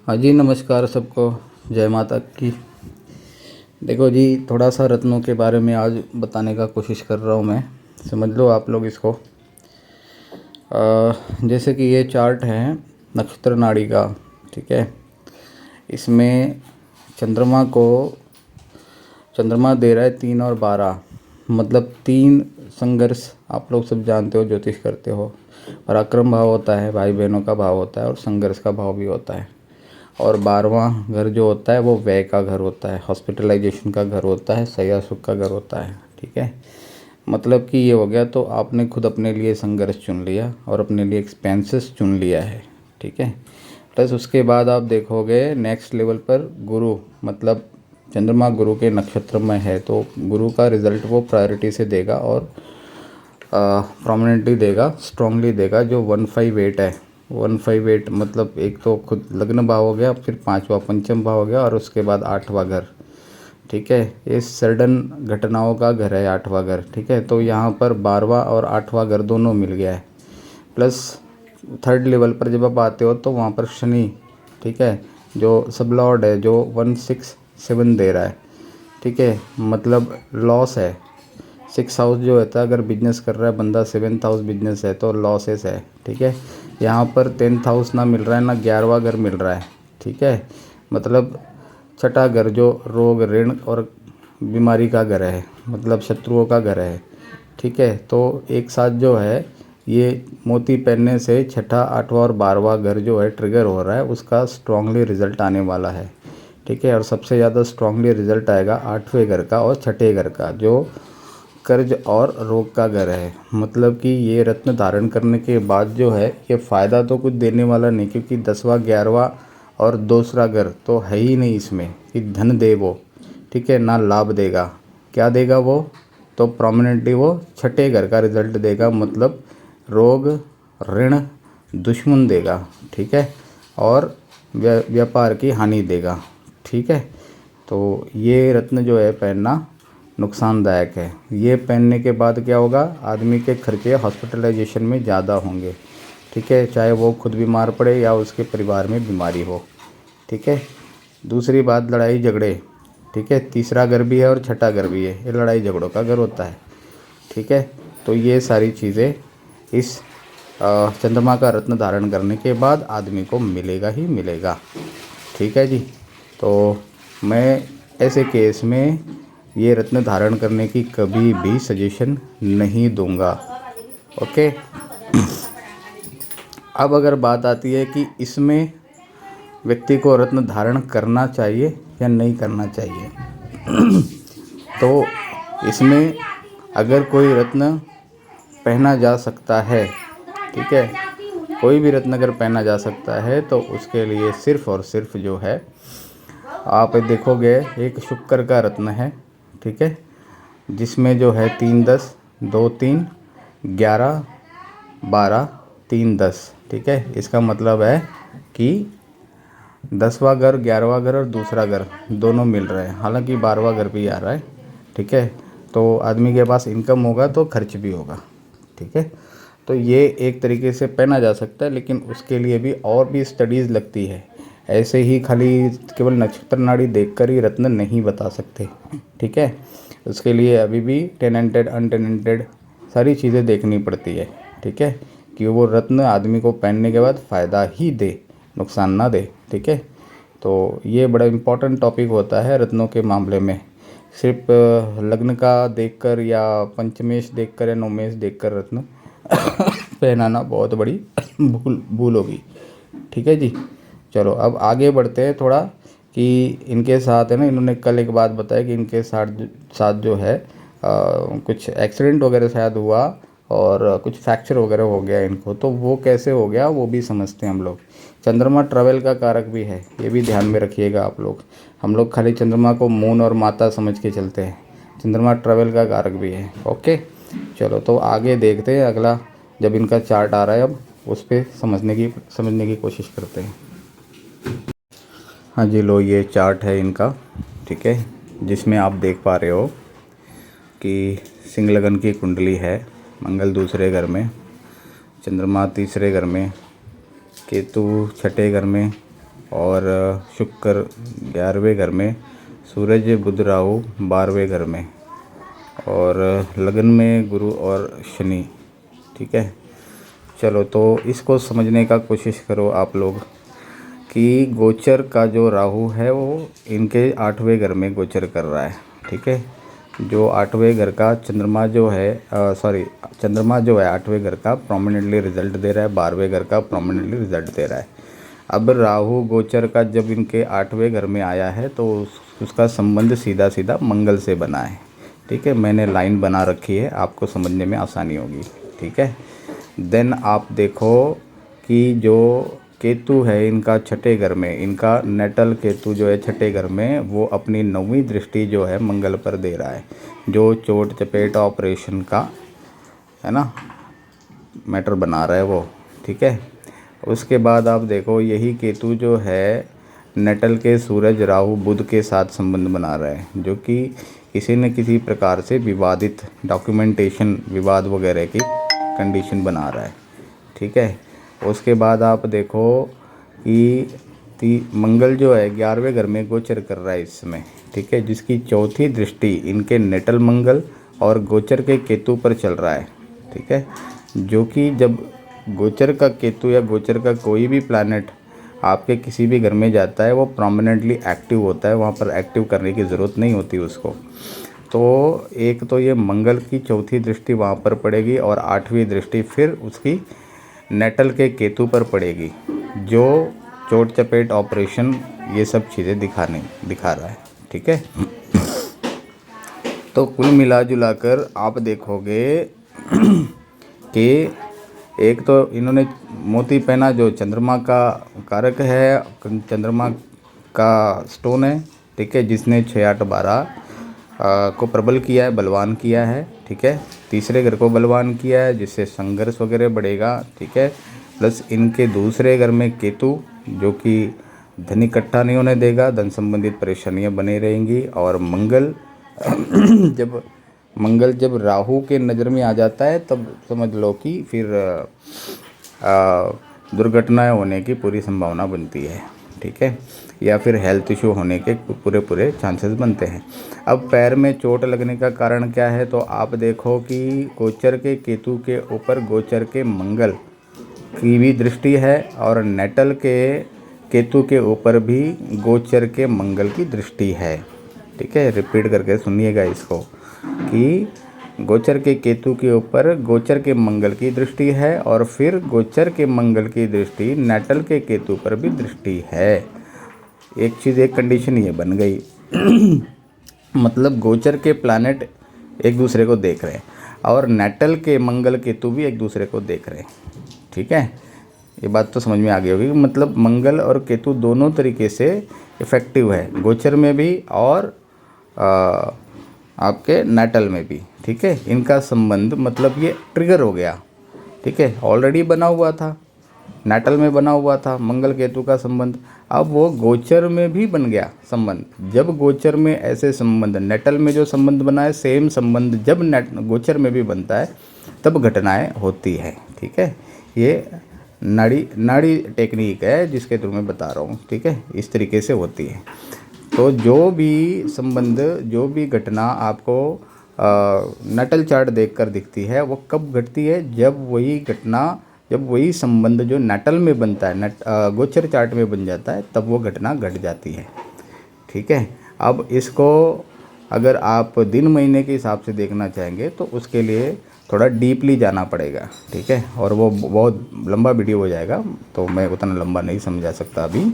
हाँ जी, नमस्कार सबको। जय माता की। देखो जी, थोड़ा सा रत्नों के बारे में आज बताने का कोशिश कर रहा हूँ मैं। समझ लो आप लोग इसको। जैसे कि ये चार्ट है नक्षत्र नाड़ी का, ठीक है। इसमें चंद्रमा को चंद्रमा दे रहा है 3 और 12, मतलब 3 संघर्ष। आप लोग सब जानते हो, ज्योतिष करते हो। पराक्रम भाव होता है, भाई बहनों का भाव होता है, और संघर्ष का भाव भी होता है। और 12वां घर जो होता है वो व्यय का घर होता है, हॉस्पिटलाइजेशन का घर होता है, सया सुख का घर होता है, ठीक है। मतलब कि ये हो गया, तो आपने खुद अपने लिए संघर्ष चुन लिया और अपने लिए एक्सपेंसेस चुन लिया है, ठीक है। प्लस उसके बाद आप देखोगे नेक्स्ट लेवल पर गुरु, मतलब चंद्रमा गुरु के नक्षत्र में है, तो गुरु का रिजल्ट वो प्रायोरिटी से देगा और प्रोमिनेंटली देगा, स्ट्रांगली देगा। जो 158 है, 158 मतलब एक तो खुद लग्न भाव हो गया, फिर 5वां पंचम भाव हो गया, और उसके बाद 8वां घर, ठीक है। ये सडन घटनाओं का घर है 8वां घर, ठीक है। तो यहाँ पर 12वां और 8वां घर दोनों मिल गया है। प्लस थर्ड लेवल पर जब आप आते हो तो वहाँ पर शनि, ठीक है, जो सब लॉर्ड है, जो 167 दे रहा है, ठीक है। मतलब लॉस है। 6 हाउस जो होता है, अगर बिजनेस कर रहा है बंदा, 7th हाउस बिजनेस है तो लॉसेस है, ठीक है। यहाँ पर 10th हाउस ना मिल रहा है, ना 11वां घर मिल रहा है, ठीक है। मतलब छठा घर जो रोग, ऋण और बीमारी का घर है, मतलब शत्रुओं का घर है, ठीक है। तो एक साथ जो है ये मोती पहनने से छठा, 8वां और 12वां घर जो है ट्रिगर हो रहा है, उसका स्ट्रांगली रिजल्ट आने वाला है, ठीक है। और सबसे ज़्यादा स्ट्रांगली रिजल्ट आएगा 8वें घर का और छठे घर का, जो कर्ज और रोग का घर है। मतलब कि ये रत्न धारण करने के बाद जो है ये फ़ायदा तो कुछ देने वाला नहीं, क्योंकि 10वां, 11वां और दूसरा घर तो है ही नहीं इसमें कि धन दे वो, ठीक है, ना लाभ देगा। क्या देगा वो? तो प्रोमिनेंटली वो छठे घर का रिजल्ट देगा, मतलब रोग, ऋण, दुश्मन देगा, ठीक है, और व्यापार की हानि देगा, ठीक है। तो ये रत्न जो है पहनना नुकसानदायक है। ये पहनने के बाद क्या होगा, आदमी के खर्चे हॉस्पिटलाइजेशन में ज़्यादा होंगे, ठीक है, चाहे वो खुद बीमार पड़े या उसके परिवार में बीमारी हो, ठीक है। दूसरी बात, लड़ाई झगड़े, ठीक है। तीसरा घर भी है और छठा घर भी है, ये लड़ाई झगड़ों का घर होता है, ठीक है। तो ये सारी चीज़ें इस चंद्रमा का रत्न धारण करने के बाद आदमी को मिलेगा ही मिलेगा, ठीक है जी। तो मैं ऐसे केस में ये रत्न धारण करने की कभी भी सजेशन नहीं दूंगा, ओके। अब अगर बात आती है कि इसमें व्यक्ति को रत्न धारण करना चाहिए या नहीं करना चाहिए, तो इसमें अगर कोई रत्न पहना जा सकता है, ठीक है, कोई भी रत्न अगर पहना जा सकता है, तो उसके लिए सिर्फ़ और सिर्फ जो है, आप देखोगे एक शुक्र का रत्न है, ठीक है, जिसमें जो है 3 10 2 3 11 12 3 10, ठीक है। इसका मतलब है कि 10वां घर, 11वां घर और दूसरा घर दोनों मिल रहे हैं, हालांकि 12वां घर भी आ रहा है, ठीक है। तो आदमी के पास इनकम होगा तो खर्च भी होगा, ठीक है। तो ये एक तरीके से पहना जा सकता है, लेकिन उसके लिए भी और भी स्टडीज़ लगती है। ऐसे ही खाली केवल नक्षत्र नाड़ी देखकर ही रत्न नहीं बता सकते, ठीक है। उसके लिए अभी भी टेनेंटेड, अनटेनेंटेड सारी चीज़ें देखनी पड़ती है, ठीक है, कि वो रत्न आदमी को पहनने के बाद फ़ायदा ही दे, नुकसान ना दे, ठीक है। तो ये बड़ा इम्पोर्टेंट टॉपिक होता है रत्नों के मामले में। सिर्फ लग्न का देखकर या पंचमेश देखकर या नवमेश देखकर रत्न पहनाना बहुत बड़ी भूल होगी, ठीक है जी। चलो अब आगे बढ़ते हैं थोड़ा, कि इनके साथ है ना, इन्होंने कल एक बात बताया कि इनके साथ जो है कुछ एक्सीडेंट वगैरह शायद हुआ और कुछ फ्रैक्चर वगैरह हो गया इनको। तो वो कैसे हो गया वो भी समझते हैं हम लोग। चंद्रमा ट्रैवल का कारक भी है, ये भी ध्यान में रखिएगा आप लोग। हम लोग खाली चंद्रमा को मून और माता समझ के चलते हैं, चंद्रमा ट्रैवल का कारक भी है, ओके। चलो तो आगे देखते हैं, अगला जब इनका चार्ट आ रहा है अब उस पर समझने की कोशिश करते हैं। हाँ जी, लो ये चार्ट है इनका, ठीक है, जिसमें आप देख पा रहे हो कि सिंह लगन की कुंडली है, मंगल दूसरे घर में, चंद्रमा तीसरे घर में, केतु छठे घर में और शुक्र 11वें घर में, सूरज बुध राहु 12वें घर में, और लगन में गुरु और शनि। ठीक है, चलो तो इसको समझने का कोशिश करो आप लोग कि गोचर का जो राहु है वो इनके 8वें घर में गोचर कर रहा है। ठीक है, जो 8वें घर का चंद्रमा जो है चंद्रमा जो है 8वें घर का प्रोमिनेंटली रिजल्ट दे रहा है, 12वें घर का प्रोमिनेंटली रिजल्ट दे रहा है। अब राहु गोचर का जब इनके 8वें घर में आया है तो उसका संबंध सीधा सीधा मंगल से बना है। ठीक है, मैंने लाइन बना रखी है, आपको समझने में आसानी होगी। ठीक है, देन आप देखो कि जो केतु है इनका 6ठे घर में, इनका नेटल केतु जो है 6ठे घर में, वो अपनी 9वीं दृष्टि जो है मंगल पर दे रहा है, जो चोट चपेट ऑपरेशन का है ना मैटर बना रहा है वो। ठीक है, उसके बाद आप देखो यही केतु जो है नेटल के सूरज राहु बुध के साथ संबंध बना रहा है, जो कि किसी न किसी प्रकार से विवादित डॉक्यूमेंटेशन विवाद वगैरह की कंडीशन बना रहा है। ठीक है, उसके बाद आप देखो कि मंगल जो है 11वें घर में गोचर कर रहा है इस समय। ठीक है, जिसकी चौथी दृष्टि इनके नेटल मंगल और गोचर के केतु पर चल रहा है। ठीक है, जो कि जब गोचर का केतु या गोचर का कोई भी प्लैनेट आपके किसी भी घर में जाता है वो प्रोमिनेंटली एक्टिव होता है, वहाँ पर एक्टिव करने की ज़रूरत नहीं होती उसको। तो एक तो ये मंगल की चौथी दृष्टि वहाँ पर पड़ेगी और 8वीं दृष्टि फिर उसकी नेटल के केतु पर पड़ेगी, जो चोट चपेट ऑपरेशन ये सब चीज़ें दिखा रहा है। ठीक है, तो कुल मिला जुला कर आप देखोगे कि एक तो इन्होंने मोती पहना जो चंद्रमा का कारक है, चंद्रमा का स्टोन है। ठीक है, जिसने 6 8 12 को प्रबल किया है, बलवान किया है। ठीक है, तीसरे घर को बलवान किया है जिससे संघर्ष वगैरह बढ़ेगा। ठीक है, प्लस इनके दूसरे घर में केतु जो कि धन इकट्ठा नहीं होने देगा, धन संबंधित परेशानियां बनी रहेंगी। और मंगल जब राहु के नज़र में आ जाता है तब समझ लो कि फिर दुर्घटनाएं होने की पूरी संभावना बनती है। ठीक है, या फिर हेल्थ इशू होने के पूरे चांसेस बनते हैं। अब पैर में चोट लगने का कारण क्या है, तो आप देखो कि गोचर के केतु के ऊपर गोचर के मंगल की भी दृष्टि है और नेटल के केतु के ऊपर भी गोचर के मंगल की दृष्टि है। ठीक है, रिपीट करके सुनिएगा इसको कि गोचर के केतु के ऊपर गोचर के मंगल की दृष्टि है और फिर गोचर के मंगल की दृष्टि नेटल के केतु पर भी दृष्टि है। एक चीज़, एक कंडीशन ये बन गई मतलब गोचर के प्लैनेट एक दूसरे को देख रहे हैं और नेटल के मंगल केतु भी एक दूसरे को देख रहे हैं। ठीक है, ये बात तो समझ में आ गई होगी। मतलब मंगल और केतु दोनों तरीके से इफ़ेक्टिव है, गोचर में भी और आपके नेटल में भी। ठीक है, इनका संबंध मतलब ये ट्रिगर हो गया। ठीक है, ऑलरेडी बना हुआ था, नेटल में बना हुआ था मंगल केतु का संबंध, अब वो गोचर में भी बन गया संबंध। जब गोचर में ऐसे संबंध, नेटल में जो संबंध बना है सेम संबंध जब गोचर में भी बनता है तब घटनाएं होती है। ठीक है, ये नाड़ी टेक्निक है जिसके थ्रू मैं बता रहा हूँ। ठीक है, इस तरीके से होती है। तो जो भी संबंध, जो भी घटना आपको नटल चार्ट देखकर दिखती है वो कब घटती है, जब वही घटना, जब वही संबंध जो नटल में बनता है, गोचर चार्ट में बन जाता है, तब वो घटना घट जाती है। ठीक है, अब इसको अगर आप दिन महीने के हिसाब से देखना चाहेंगे तो उसके लिए थोड़ा डीपली जाना पड़ेगा। ठीक है, और वो बहुत लंबा वीडियो हो जाएगा तो मैं उतना लंबा नहीं समझा सकता अभी,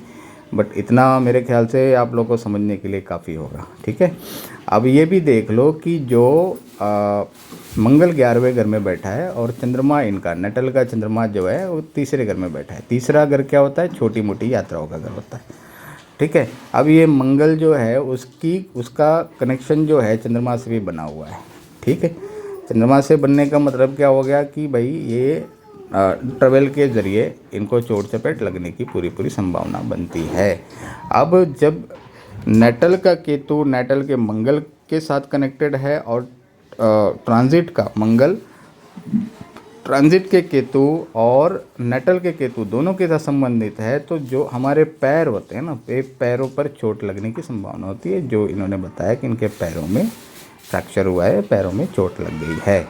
बट इतना मेरे ख्याल से आप लोगों को समझने के लिए काफ़ी होगा। ठीक है, अब ये भी देख लो कि जो मंगल 11वें घर में बैठा है और चंद्रमा, इनका नटल का चंद्रमा जो है वो तीसरे घर में बैठा है। तीसरा घर क्या होता है, छोटी मोटी यात्राओं का घर होता है। ठीक है, अब ये मंगल जो है उसका कनेक्शन जो है चंद्रमा से भी बना हुआ है। ठीक है, चंद्रमा से बनने का मतलब क्या हो गया कि भाई ये ट्रेवल के ज़रिए इनको चोट चपेट लगने की पूरी संभावना बनती है। अब जब नेटल का केतु नेटल के मंगल के साथ कनेक्टेड है और ट्रांजिट का मंगल ट्रांजिट के केतु और नेटल के केतु दोनों के साथ संबंधित है, तो जो हमारे पैर होते हैं ना, पैरों पर चोट लगने की संभावना होती है। जो इन्होंने बताया कि इनके पैरों में फ्रैक्चर हुआ है, पैरों में चोट लग गई है।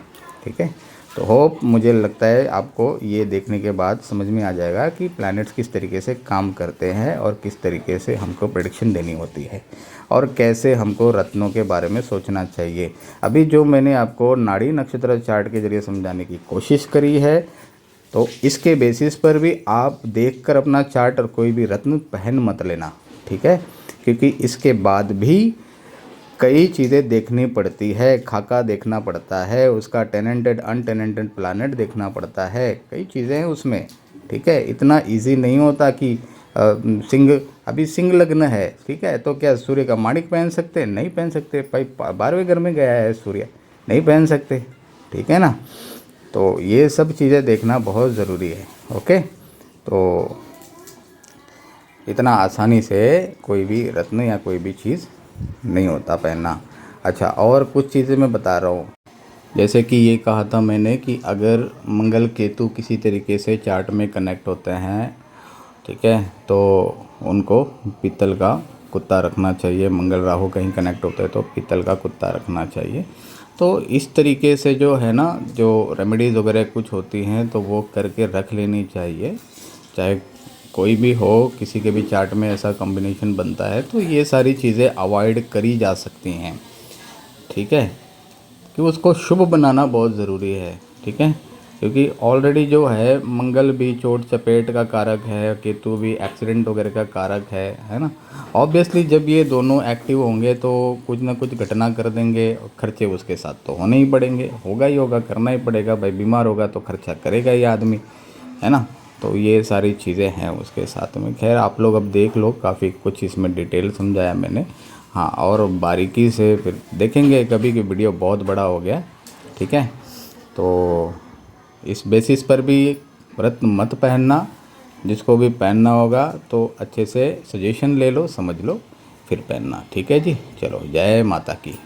ठीक है, तो होप, मुझे लगता है आपको ये देखने के बाद समझ में आ जाएगा कि प्लैनेट्स किस तरीके से काम करते हैं और किस तरीके से हमको प्रेडिक्शन देनी होती है और कैसे हमको रत्नों के बारे में सोचना चाहिए। अभी जो मैंने आपको नाड़ी नक्षत्र चार्ट के जरिए समझाने की कोशिश करी है, तो इसके बेसिस पर भी आप देखकर अपना चार्ट और कोई भी रत्न पहन मत लेना। ठीक है, क्योंकि इसके बाद भी कई चीज़ें देखनी पड़ती है। खाका देखना पड़ता है, उसका टेनेंटेड अनटेनेंटेड प्लानट देखना पड़ता है, कई चीज़ें हैं उसमें। ठीक है, इतना इजी नहीं होता कि सिंह, अभी सिंह लग्न है, ठीक है, तो क्या सूर्य का माणिक पहन सकते हैं? नहीं पहन सकते। भाई 12वें घर में गया है सूर्य, नहीं पहन सकते। ठीक है ना, तो ये सब चीज़ें देखना बहुत ज़रूरी है। ओके, तो इतना आसानी से कोई भी रत्न या कोई भी चीज़ नहीं होता पहनना। अच्छा, और कुछ चीज़ें मैं बता रहा हूँ, जैसे कि ये कहा था मैंने कि अगर मंगल केतु किसी तरीके से चार्ट में कनेक्ट होते हैं, ठीक है, तो उनको पीतल का कुत्ता रखना चाहिए। मंगल राहु कहीं कनेक्ट होते हैं तो पीतल का कुत्ता रखना चाहिए। तो इस तरीके से जो है ना, जो रेमेडीज़ वगैरह कुछ होती हैं तो वो करके रख लेनी चाहिए। चाहे कोई भी हो, किसी के भी चार्ट में ऐसा कॉम्बिनेशन बनता है तो ये सारी चीज़ें अवॉइड करी जा सकती हैं। ठीक है, कि उसको शुभ बनाना बहुत ज़रूरी है। ठीक है, क्योंकि ऑलरेडी जो है मंगल भी चोट चपेट का कारक है, केतु भी एक्सीडेंट वगैरह का कारक है ना। ऑब्वियसली जब ये दोनों एक्टिव होंगे तो कुछ ना कुछ घटना कर देंगे, खर्चे उसके साथ तो होने ही पड़ेंगे, होगा ही होगा, करना ही पड़ेगा भाई। बीमार होगा तो खर्चा करेगा ही आदमी, है ना। तो ये सारी चीज़ें हैं उसके साथ में। खैर, आप लोग अब देख लो, काफ़ी कुछ इसमें डिटेल समझाया मैंने। हाँ, और बारीकी से फिर देखेंगे कभी कि वीडियो बहुत बड़ा हो गया। ठीक है, तो इस बेसिस पर भी रत्न मत पहनना। जिसको भी पहनना होगा तो अच्छे से सजेशन ले लो, समझ लो, फिर पहनना। ठीक है जी, चलो, जय माता की।